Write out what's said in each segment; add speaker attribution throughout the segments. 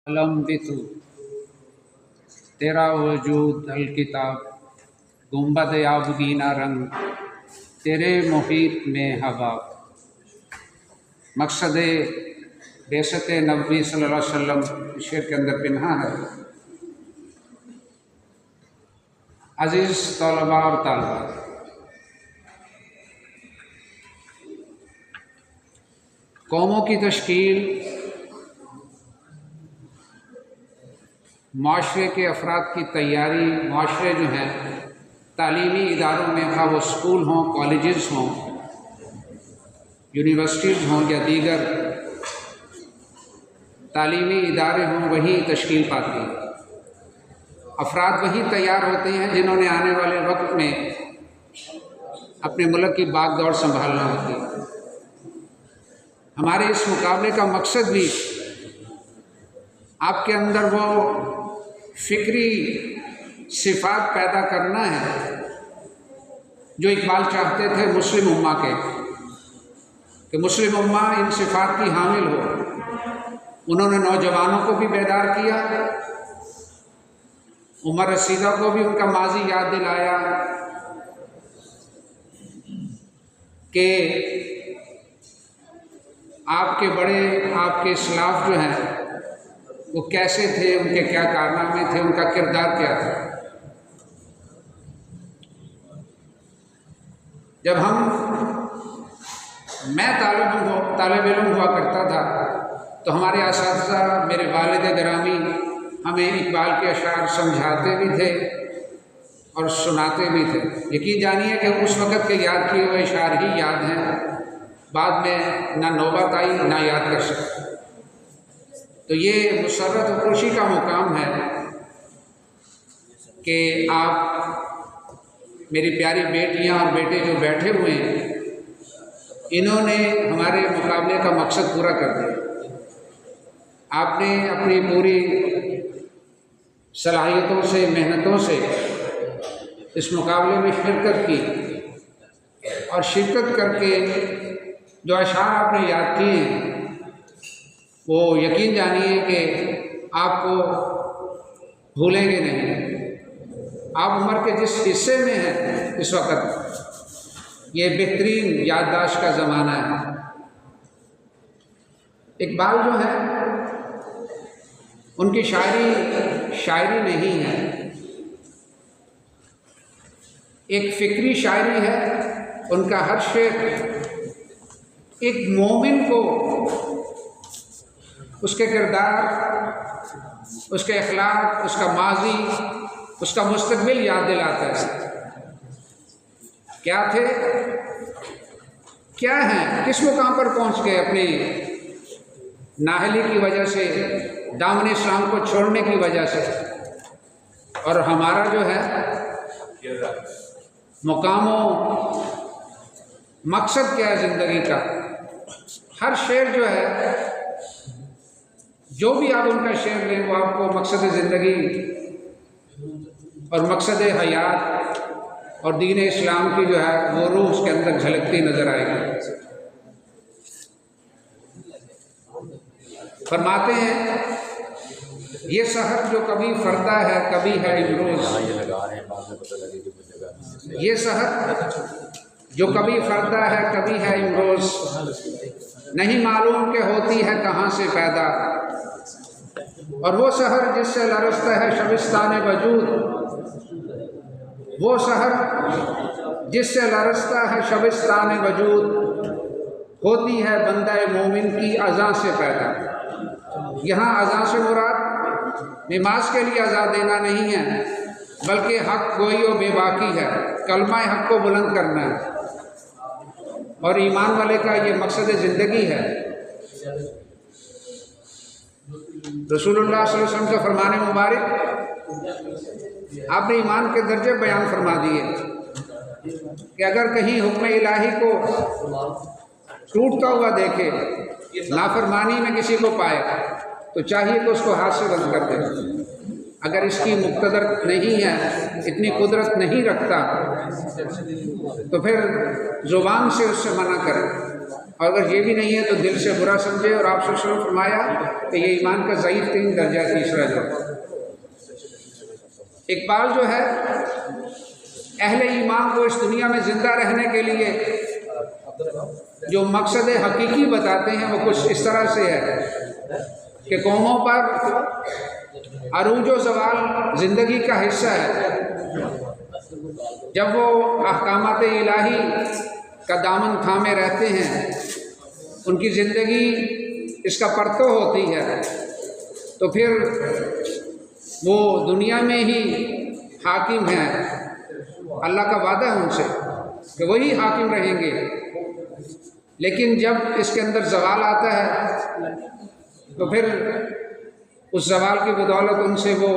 Speaker 1: कलम बितु तेरा वजूद अल किताब गुंबद याबगीना रंग तेरे मुहीत में हवा। मकसद बेसत नबी सल्लल्लाहु अलैहि वसल्लम शेर के अंदर पिन्हा है। अज़ीज़ तलबा और तालिबात, कौमों की तश्कील माशरे के अफराद की तैयारी, माशरे जो हैं तालीमी इदारों में, खा वो स्कूल हों, कॉलेजेस हों, यूनिवर्सिटीज़ हों या दीगर तालीमी इदारे हों, वही तश्कील पाती है। अफराद वही तैयार होते हैं जिन्होंने आने वाले वक्त में अपने मुल्क की बागडोर संभालना होती है। हमारे इस मुकाबले का मकसद भी आपके अंदर वो फ़िक्री सिफ़ात पैदा करना है जो इकबाल चाहते थे मुस्लिम उम्मा के, कि मुस्लिम उम्मा इन सिफ़ात की हामिल हो। उन्होंने नौजवानों को भी बेदार किया, उमर रसीदा को भी उनका माजी याद दिलाया कि आपके बड़े, आपके इस्लाफ जो हैं वो कैसे थे, उनके क्या कारनामे थे, उनका किरदार क्या था। जब मैं तालिब इल्म हुआ करता था तो हमारे असातिज़ा, मेरे वालिद गिरामी हमें इकबाल के अशार समझाते भी थे और सुनाते भी थे। यकीन जानिए कि उस वक़्त के याद किए हुए अशार ही याद हैं, बाद में ना नौबत आई ना याद कर सकते। तो ये मुसर्रत और खुशी का मुकाम है कि आप मेरी प्यारी बेटियां और बेटे जो बैठे हुए हैं, इन्होंने हमारे मुकाबले का मकसद पूरा कर दिया। आपने अपनी पूरी सलाहियतों से, मेहनतों से इस मुकाबले में शिरकत की और शिरकत करके जो अशार आपने याद किए हैं वो यकीन जानिए कि आपको भूलेंगे नहीं। आप उम्र के जिस हिस्से में हैं इस वक्त, ये बेहतरीन याददाश्त का ज़माना है। इकबाल जो है उनकी शायरी नहीं है, एक फ़िक्री शायरी है। उनका हर शेर एक मोमिन को उसके किरदार, उसके अखलाक, उसका माजी, उसका मुस्तकबिल याद दिलाता है। क्या थे, क्या हैं, किस मुकाम पर पहुंच गए अपनी नाहली की वजह से, दामन इस्लाम को छोड़ने की वजह से। और हमारा जो है मुकामो मकसद क्या है ज़िंदगी का। हर शेर जो है, जो भी आप उनका शेर लें, वो आपको मकसद ज़िंदगी और मकसद हयात और दीन इस्लाम की जो है वो रूह उसके अंदर झलकती नज़र आएगी। फरमाते हैं, ये सहर जो कभी फरता है कभी है इमरोज़, ये सहर जो कभी फरता है कभी है इमरोज़, नहीं मालूम के होती है कहाँ से पैदा। और वो सहर जिससे लरसता है शबिस्तान वजूद, वो सहर जिससे लरसता है शबिस्तान वजूद, होती है बंदा मोमिन की अज़ा से पैदा। यहाँ अज़ा से मुराद नमाज के लिए अज़ा देना नहीं है, बल्कि हक गोई और बेबाकी है, कलमा हक को बुलंद करना है। और ईमान वाले का ये मकसद ज़िंदगी है। रसूलुल्लाह सल्लल्लाहु अलैहि वसल्लम का फरमाने मुबारक, आपने ईमान के दर्जे बयान फरमा दिए कि अगर कहीं हुक्म इलाही को टूटता हुआ देखे, नाफरमानी में किसी को पाए, तो चाहिए कि उसको हाथ से बंद कर दे। अगर इसकी मुक़्तदर नहीं है, इतनी कुदरत नहीं रखता, तो फिर ज़ुबान से उससे मना करें और अगर ये भी नहीं है तो दिल से बुरा समझे। और आप सल्लल्लाहु फरमाया कि ये ईमान का ज़ईफ़ तीन दर्जा तीसरा जो इकबाल जो है अहले ईमान को इस दुनिया में ज़िंदा रहने के लिए जो मकसद हकीकी बताते हैं वो कुछ इस तरह से है कि कौमों पर अरूज व ज़वाल ज़िंदगी का हिस्सा है। जब वो अहकामात इलाही का दामन थामे रहते हैं, उनकी ज़िंदगी इसका परतो होती है, तो फिर वो दुनिया में ही हाकिम है। अल्लाह का वादा है उनसे कि वही हाकिम रहेंगे। लेकिन जब इसके अंदर ज़वाल आता है तो फिर उस ज़वाल की बदौलत उनसे वो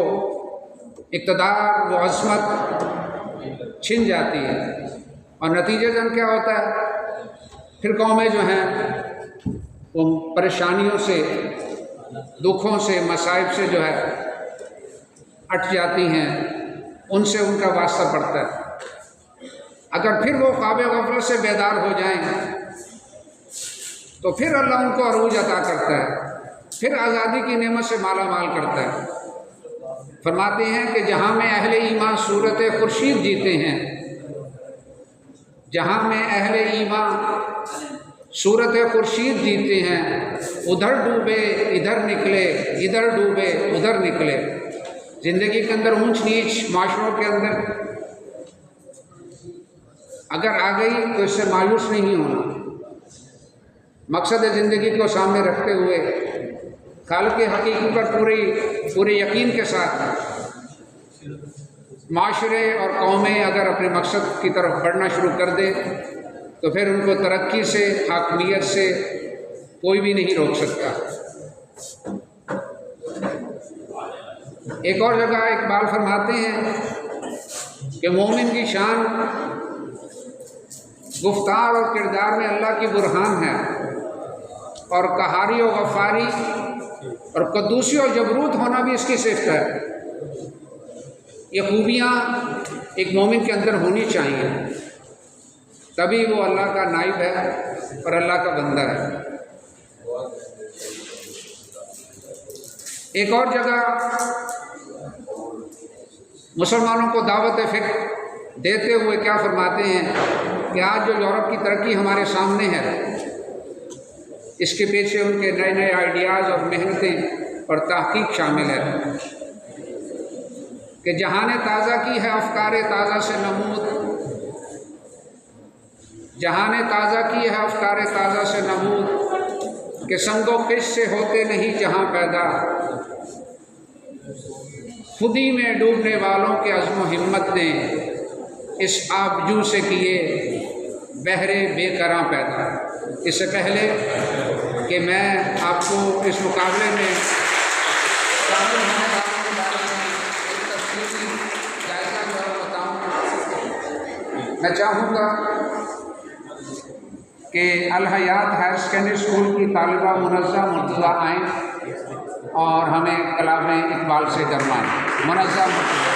Speaker 1: इक़्तिदार, वो अज़मत छिन जाती है। और नतीजतन क्या होता है, फिर कौमें जो हैं वो परेशानियों से, दुखों से, मसाइब से जो है अट जाती हैं, उनसे उनका वास्ता पड़ता है। अगर फिर वो ख्वाब गफलत से बेदार हो जाएं तो फिर अल्लाह उनको अरूज अता करता है, फिर आज़ादी की नेमत से माला माल करता है। फरमाते हैं कि जहाँ में अहले ईमान सूरत खुर्शीद जीते हैं, जहाँ में अहले ईमान सूरत खुर्शीद जीते हैं, उधर डूबे इधर निकले, इधर डूबे उधर निकले। ज़िंदगी के अंदर ऊंच नीच माशरों के अंदर अगर आ गई तो इससे मायूस नहीं होना। मकसद ज़िंदगी को सामने रखते हुए खालिक हकीकी पर पूरे यकीन के साथ माशरे और कौमें अगर अपने मकसद की तरफ बढ़ना शुरू कर दे तो फिर उनको तरक्की से, हाकमियत से कोई भी नहीं रोक सकता। एक और जगह इकबाल फरमाते हैं कि मोमिन की शान गुफ्तार और किरदार में अल्लाह की बुरहान है, और कहारी और गफ़ारी और कद्दूसी और जबरूत होना भी इसकी सिफ़त है। ये खूबियाँ एक मोमिन के अंदर होनी चाहिए, तभी वो अल्लाह का नाइब है और अल्लाह का बंदा है। एक और जगह मुसलमानों को दावत फ़िक्र देते हुए क्या फरमाते हैं कि आज जो यूरोप की तरक्की हमारे सामने है, इसके पीछे उनके नए नए आइडियाज़ और मेहनतें और तहकीक शामिल है कि जहां ने ताज़ा की है अफ़कारे ताज़ा से नमूद, जहां ने ताज़ा की है अफ़कारे ताज़ा से नमूद, कि संगो किस से होते नहीं जहां पैदा, खुदी में डूबने वालों के अज़्म हिम्मत ने इस आबजू से किए बहरे बेकरां पैदा। इससे पहले कि मैं आपको इस मुकाबले में शामिल होने वाले एक तफसीली जायज़ा जो बताऊँ, मैं चाहूँगा कि अल हयात हायर सेकेंडरी स्कूल की तालिबा मुनज़्ज़ा मुर्तज़ा आएँ और हमें कलाम इकबाल से गरमाएँ। मुनज़्ज़ा मुर्तज़ा।